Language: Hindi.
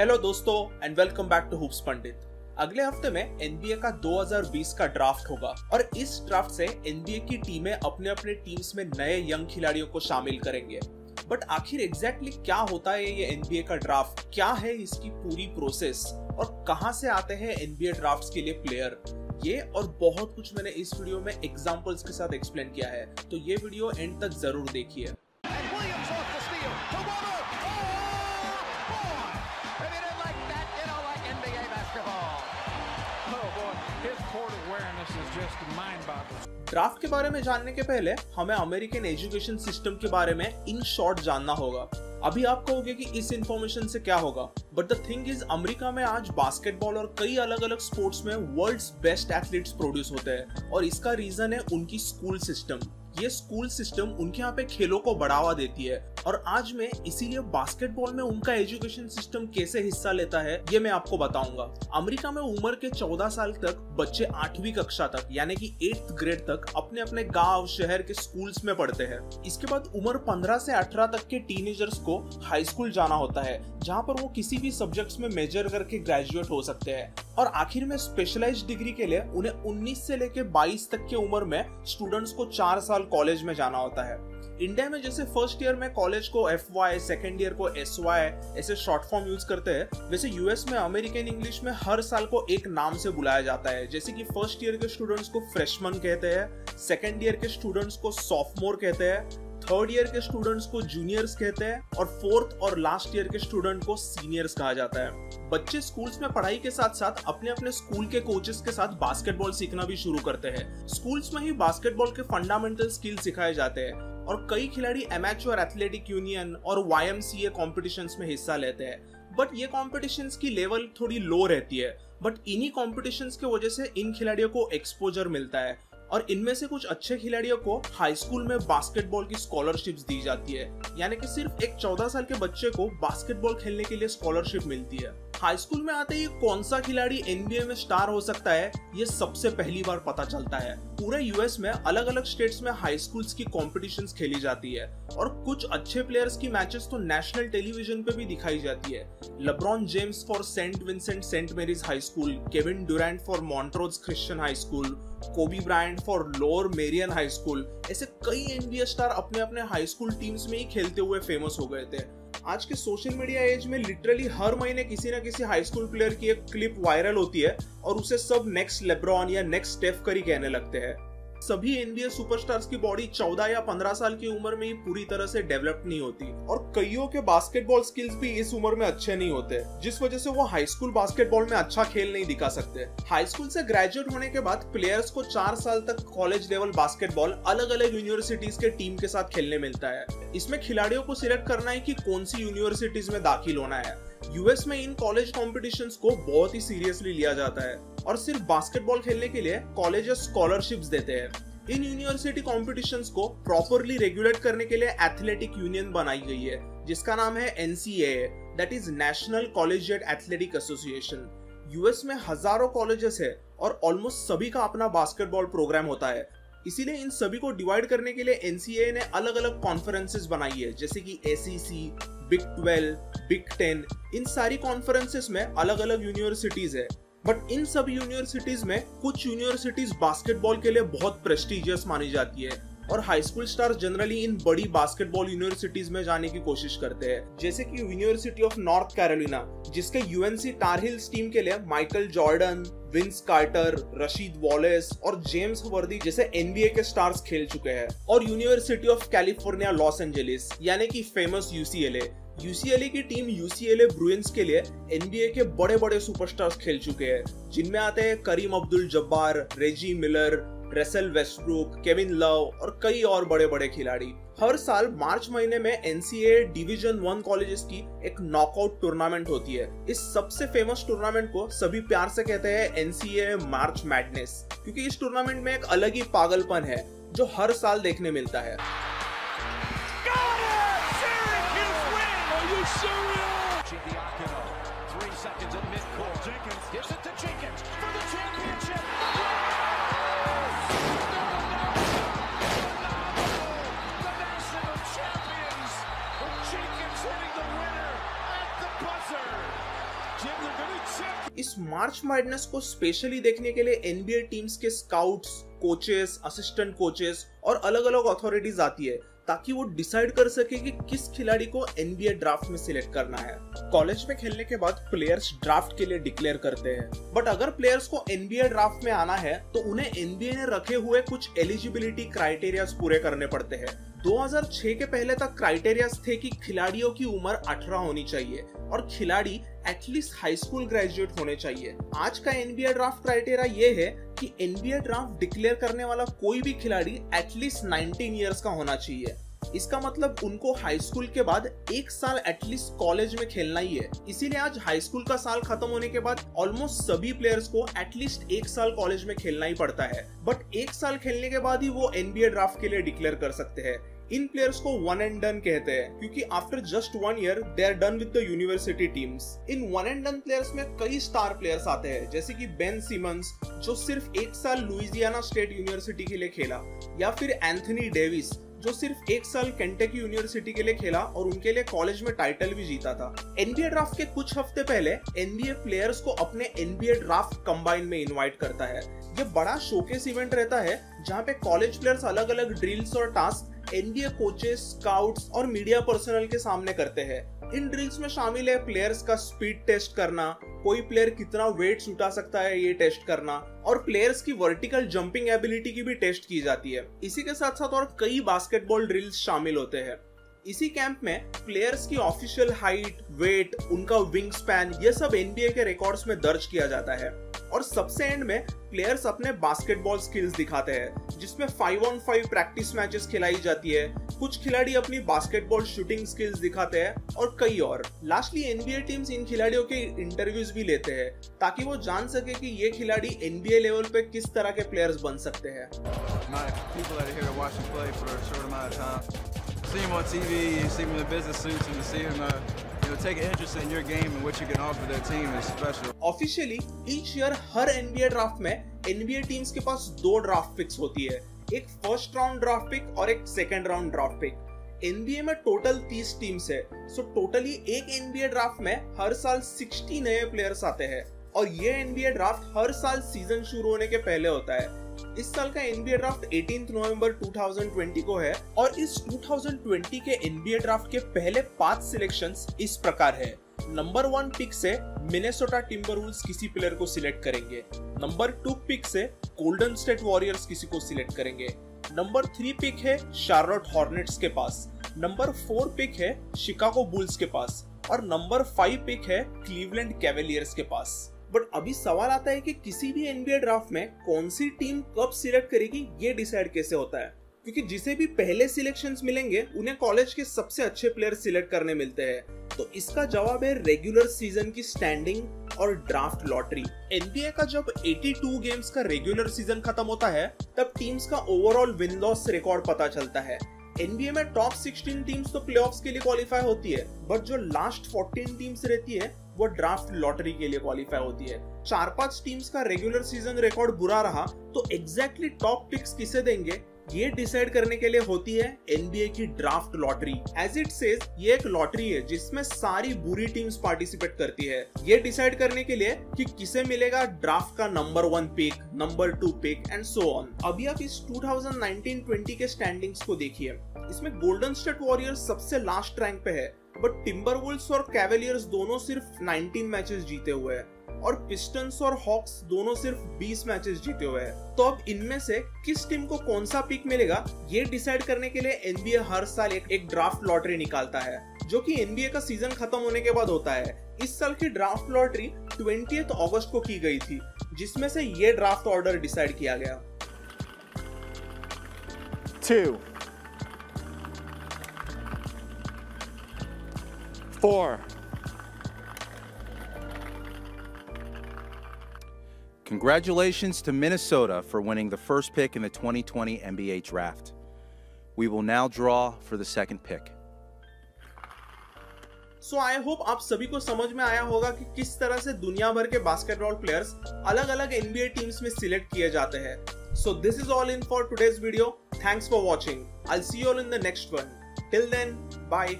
हेलो दोस्तों and welcome back to Hoops Pandit. अगले हफ्ते में एनबीए का 2020 का ड्राफ्ट होगा और इस ड्राफ्ट से एनबीए की टीमें अपने अपने टीम्स में नए यंग खिलाड़ियों को शामिल करेंगे। बट आखिर एग्जैक्टली क्या होता है ये एनबीए का ड्राफ्ट, क्या है इसकी पूरी प्रोसेस और कहां से आते हैं एनबीए ड्राफ्ट्स के लिए प्लेयर, ये और बहुत कुछ मैंने इस वीडियो में एग्जांपल्स के साथ एक्सप्लेन किया है, तो ये वीडियो एंड तक जरूर देखिए। ड्राफ्ट के बारे में जानने के पहले हमें अमेरिकन एजुकेशन सिस्टम के बारे में इन शॉर्ट जानना होगा। अभी आप कहोगे कि इस इंफॉर्मेशन से क्या होगा, but the thing is America में आज बास्केटबॉल और कई अलग अलग स्पोर्ट्स में वर्ल्ड्स बेस्ट एथलीट्स प्रोड्यूस होते हैं और इसका रीजन है उनकी स्कूल सिस्टम। ये स्कूल सिस्टम उनके यहाँ पे खेलों को बढ़ावा देती है और आज मैं इसीलिए बास्केटबॉल में उनका एजुकेशन सिस्टम कैसे हिस्सा लेता है ये मैं आपको बताऊंगा। अमेरिका में उम्र के 14 साल तक बच्चे 8वीं कक्षा तक यानी कि 8th ग्रेड तक अपने अपने गांव शहर के स्कूल्स में पढ़ते हैं। इसके बाद उम्र 15 से 18 तक के टीनेजर्स को हाई स्कूल जाना होता है, जहाँ पर वो किसी भी सब्जेक्ट्स में मेजर करके ग्रेजुएट हो सकते हैं और आखिर में स्पेशलाइज्ड डिग्री के लिए उन्हें 19 से लेके 22 तक की उम्र में स्टूडेंट्स को 4 साल कॉलेज में जाना होता है। इंडिया में जैसे फर्स्ट ईयर में कॉलेज को FY, सेकेंड ईयर को SY ऐसे शॉर्ट फॉर्म यूज करते हैं, वैसे यूएस में अमेरिकन इंग्लिश में हर साल को एक नाम से बुलाया जाता है। जैसे कि फर्स्ट ईयर के स्टूडेंट्स को फ्रेशमन कहते हैं, सेकेंड ईयर के स्टूडेंट्स को सॉफ्टमोर कहते हैं, थर्ड ईयर के स्टूडेंट्स को जूनियर्स कहते हैं और फोर्थ और लास्ट ईयर के स्टूडेंट को सीनियर्स कहा जाता है। बच्चे स्कूल्स में पढ़ाई के साथ साथ अपने अपने स्कूल के कोचेस के साथ बास्केटबॉल सीखना भी शुरू करते हैं। स्कूल्स में ही बास्केटबॉल के फंडामेंटल स्किल सिखाए जाते हैं और कई खिलाड़ी एमेच्योर एथलेटिक यूनियन और YMCA कॉम्पिटिशन्स में हिस्सा लेते हैं। बट ये कॉम्पिटिशन्स की लेवल थोड़ी लो रहती है, बट इन्हीं कॉम्पिटिशन्स की वजह से इन खिलाड़ियों को एक्सपोजर मिलता है और इनमें से कुछ अच्छे खिलाड़ियों को हाई स्कूल में बास्केटबॉल की स्कॉलरशिप्स दी जाती है, यानी कि सिर्फ एक 14 साल के बच्चे को बास्केटबॉल खेलने के लिए स्कॉलरशिप मिलती है। हाई स्कूल में आते ही कौन सा खिलाड़ी एनबीए में स्टार हो सकता है ये सबसे पहली बार पता चलता है। पूरे यूएस में अलग अलग स्टेट्स में हाई स्कूल्स की कॉम्पिटिशन्स खेली जाती है और कुछ अच्छे प्लेयर्स की मैचेस तो नेशनल टेलीविजन पे भी दिखाई जाती है। LeBron James for Saint Vincent Saint Mary's high school, Kevin Durant for Montrose Christian high school, Kobe Bryant for Lower Merion high school, ऐसे कई एनबीए स्टार अपने अपने हाई स्कूल टीम्स में ही खेलते हुए फेमस हो गए थे। आज के सोशल मीडिया एज में लिटरली हर महीने किसी न किसी हाई स्कूल प्लेयर की एक क्लिप वायरल होती है और उसे सब नेक्स्ट लेब्रॉन या नेक्स्ट स्टेफ करी कहने लगते हैं। सभी एनबीए सुपरस्टार्स की बॉडी 14 या 15 साल की उम्र में ही पूरी तरह से डेवलप नहीं होती और कईयों के बास्केटबॉल स्किल्स भी इस उम्र में अच्छे नहीं होते, जिस वजह से वो हाई स्कूल बास्केटबॉल में अच्छा खेल नहीं दिखा सकते। हाई स्कूल से ग्रेजुएट होने के बाद प्लेयर्स को 4 साल तक कॉलेज लेवल बास्केटबॉल अलग अलग यूनिवर्सिटीज के टीम के साथ खेलने मिलता है। इसमें खिलाड़ियों को सिलेक्ट करना है कि कौन सी यूनिवर्सिटीज में दाखिल होना है। यूएस में इन कॉलेज कॉम्पिटिशन्स को बहुत ही सीरियसली लिया जाता है और सिर्फ बास्केटबॉल खेलने के लिए कॉलेजेस स्कॉलरशिप्स देते हैं। इन यूनिवर्सिटी कॉम्पिटिशन्स को प्रॉपरली रेगुलेट करने के लिए एथलेटिक यूनियन बनाई गई है, जिसका नाम है NCAA, that is national collegiate athletic association. US में हजारों कॉलेजेस है और ऑलमोस्ट सभी का अपना बास्केटबॉल प्रोग्राम होता है, इसीलिए इन सभी को डिवाइड करने के लिए NCAA ने अलग अलग कॉन्फ्रेंसेस बनाई है, जैसे कि SEC, Big 12, Big 10। इन सारी कॉन्फ्रेंसेस में अलग अलग यूनिवर्सिटीज है, बट इन सभी यूनिवर्सिटीज में कुछ यूनिवर्सिटीज बास्केटबॉल के लिए बहुत प्रेस्टिजियस मानी जाती है और high school stars generally in बड़ी बास्केटबॉल यूनिवर्सिटीज में जाने की कोशिश करते हैं, जैसे कि यूनिवर्सिटी ऑफ नॉर्थ कैरोलिना, जिसके UNC टार हिल्स टीम के लिए Michael Jordan, Vince Carter, Rasheed Wallace और जेम्स वर्दी जैसे एनबीए के स्टार्स खेल चुके हैं, और university of California Los Angeles यानी कि फेमस UCLA की टीम UCLA ब्रुइंस के लिए एनबीए के बड़े बड़े सुपरस्टार्स खेल चुके हैं, जिनमें आते हैं Kareem Abdul Jabbar, Reggie Miller, Russell Westbrook, Kevin Love और कई और बड़े बड़े खिलाड़ी। हर साल मार्च महीने में NCAA डिवीजन 1 कॉलेजेस की एक नॉकआउट टूर्नामेंट होती है। इस सबसे फेमस टूर्नामेंट को सभी प्यार से कहते हैं NCAA मार्च मैडनेस, क्योंकि इस टूर्नामेंट में एक अलग ही पागलपन है जो हर साल देखने मिलता है। इस मार्च मैडनेस को स्पेशली देखने के लिए एनबीए टीम्स के स्काउट्स, कोचेस, असिस्टेंट कोचेस और अलग अलग अथॉरिटीज आती है ताकि वो डिसाइड कर सके कि किस खिलाड़ी को एनबीए ड्राफ्ट में सिलेक्ट करना है। कॉलेज में खेलने के बाद प्लेयर्स ड्राफ्ट के लिए डिक्लेयर करते हैं, बट अगर प्लेयर्स को एनबीए ड्राफ्ट में आना है तो उन्हें एनबीए ने रखे हुए कुछ एलिजिबिलिटी क्राइटेरियाज पूरे करने पड़ते हैं। 2006 के पहले तक क्राइटेरियाज थे कि खिलाड़ियों की उम्र 18 होनी चाहिए और खिलाड़ी एटलीस्ट हाई स्कूल ग्रेजुएट होने चाहिए। आज का एनबीए ड्राफ्ट क्राइटेरिया ये है कि एनबीए ड्राफ्ट डिक्लेयर करने वाला कोई भी खिलाड़ी एटलीस्ट 19 इयर्स का होना चाहिए। इसका मतलब उनको हाई स्कूल के बाद 1 साल एटलीस्ट कॉलेज में खेलना ही है। इसीलिए आज हाई स्कूल का साल खत्म होने के बाद ऑलमोस्ट सभी प्लेयर्स को एटलीस्ट 1 साल कॉलेज में खेलना ही पड़ता है, बट 1 साल खेलने के बाद ही वो एनबीए ड्राफ्ट के लिए डिक्लेयर कर सकते हैं। इन प्लेयर्स को वन एंड डन कहते हैं क्योंकि after just 1 year they are done with the university teams. इन वन एंड डन प्लेयर्स में कई स्टार प्लेयर्स आते हैं, जैसे कि बेन सिमंस जो सिर्फ 1 साल लुइजियाना स्टेट यूनिवर्सिटी के लिए खेला, या फिर एंथनी डेविस जो सिर्फ 1 साल केंटकी यूनिवर्सिटी के लिए खेला और उनके लिए कॉलेज में टाइटल भी जीता था। एनबीए ड्राफ्ट के कुछ हफ्ते पहले एनबीए प्लेयर्स को अपने एनबीए ड्राफ्ट कंबाइन में इनवाइट करता है। ये बड़ा शोकेस इवेंट रहता है जहाँ पे कॉलेज प्लेयर्स अलग अलग ड्रिल्स और टास्क एनबीए कोचेस, स्काउट्स और मीडिया पर्सनल के सामने करते हैं। इन ड्रिल्स में शामिल है प्लेयर्स का स्पीड टेस्ट करना, कोई प्लेयर कितना वेट्स उठा सकता है ये टेस्ट करना, और प्लेयर्स की वर्टिकल जंपिंग एबिलिटी की भी टेस्ट की जाती है। इसी के साथ साथ और कई बास्केटबॉल ड्रिल्स शामिल होते हैं। इसी कैंप में प्लेयर्स की ऑफिशियल हाइट, वेट, उनका विंग स्पैन, ये सब एनबीए के रिकॉर्ड्स में दर्ज किया जाता है। और सबसे एंड में प्लेयर्स अपने बास्केटबॉल स्किल्स दिखाते हैं, जिसमें 5-on-5 प्रैक्टिस मैचेस खिलाई जाती है। कुछ खिलाड़ी अपनी बास्केटबॉल शूटिंग स्किल्स दिखाते हैं और कई और। लास्टली एनबीए टीम्स इन खिलाड़ियों के इंटरव्यूज भी लेते हैं ताकि वो जान सके कि ये खिलाड़ी एनबीए लेवल पे किस तरह के प्लेयर्स बन सकते हैं। See him on TV, you see him in the business suits, and you see him, take an interest in your game and what you can offer their team is special. Officially, each year her NBA draft में एनबीए टीम्स के पास 2 ड्राफ्ट पिक्स होती है, एक फर्स्ट राउंड ड्राफ्ट पिक और एक second round draft pick. NBA में टोटल 30 टीम्स है, सो टोटली एक एनबीए ड्राफ्ट में हर साल 60 नए प्लेयर्स आते हैं और ये एनबीए ड्राफ्ट हर साल सीजन शुरू होने के पहले होता है। इस साल का एनबीए ड्राफ्ट 18 नवंबर 2020 को है और इस 2020 के एनबीए ड्राफ्ट के पहले 5 सिलेक्शंस इस प्रकार है। नंबर 1 पिक से मिनेसोटा टिम्बरवुल्व्स किसी प्लेयर को सिलेक्ट करेंगे। नंबर 2 पिक से गोल्डन स्टेट वॉरियर्स किसी को सिलेक्ट करेंगे। नंबर 3 पिक है शार्लोट हॉर्नेट्स के पास। नंबर 4 पिक है शिकागो बुल्स के पास और नंबर 5 पिक है क्लीवलैंड कैवेलियर्स के पास। बट अभी सवाल आता है कि किसी भी एनबीए ड्राफ्ट में कौन सी टीम कब सिलेक्ट करेगी ये डिसाइड कैसे होता है, क्योंकि जिसे भी पहले सिलेक्शंस मिलेंगे उन्हें कॉलेज के सबसे अच्छे प्लेयर सिलेक्ट करने मिलते हैं। तो इसका जवाब है रेगुलर सीजन की स्टैंडिंग और ड्राफ्ट लॉटरी। एनबीए का जब 82 गेम्स का रेगुलर सीजन खत्म होता है तब टीम्स का ओवरऑल विन लॉस रिकॉर्ड पता चलता है। एनबीए में टॉप 16 टीम्स तो प्लेऑफ्स के लिए क्वालिफाई होती है, बट जो लास्ट 14 टीम्स रहती है वो ड्राफ्ट लॉटरी के लिए क्वालिफाई होती है। 4-5 टीम्स का रेगुलर सीजन रिकॉर्ड बुरा रहा तो एग्जैक्टली टॉप पिक्स किसे देंगे ये डिसाइड करने के लिए होती है एनबीए की draft lottery. As it says ये एक लॉटरी है जिसमें सारी बुरी टीम्स पार्टिसिपेट करती है, ये डिसाइड करने के लिए कि किसे मिलेगा ड्राफ्ट का number 1 pick, number 2 pick and so on. अभी आप इस 2019-20 के स्टैंडिंग्स को देखिए। इसमें गोल्डन स्टेट वॉरियर्स सबसे लास्ट रैंक पे है, बट टिम्बरवुल्व्स और कैवेलियर्स दोनों सिर्फ 19 मैचेस जीते हुए हैं और पिस्टन्स और हॉक्स दोनों सिर्फ 20 मैचेस जीते हुए हैं। तो अब इनमें से किस टीम को कौन सा पिक मिलेगा ये डिसाइड करने के लिए एनबीए हर साल एक ड्राफ्ट लॉटरी निकालता है, जो कि एनबीए का सीजन खत्म होने के बाद होता है। इस साल की ड्राफ्ट लॉटरी 20 अगस्त को की गई थी, जिसमें से ये ड्राफ्ट ऑर्डर डिसाइड किया गया। 2, 4. Congratulations to Minnesota for winning the first pick in the 2020 NBA draft. We will now draw for the second pick. So I hope आप सभी को समझ में आया होगा कि किस तरह से दुनिया भर के बास्केटबॉल प्लेयर्स अलग अलग NBA टीम्स में सिलेक्ट किए जाते हैं। So this is all in for today's video. Thanks for watching. I'll see you all in the next one. Till then, bye.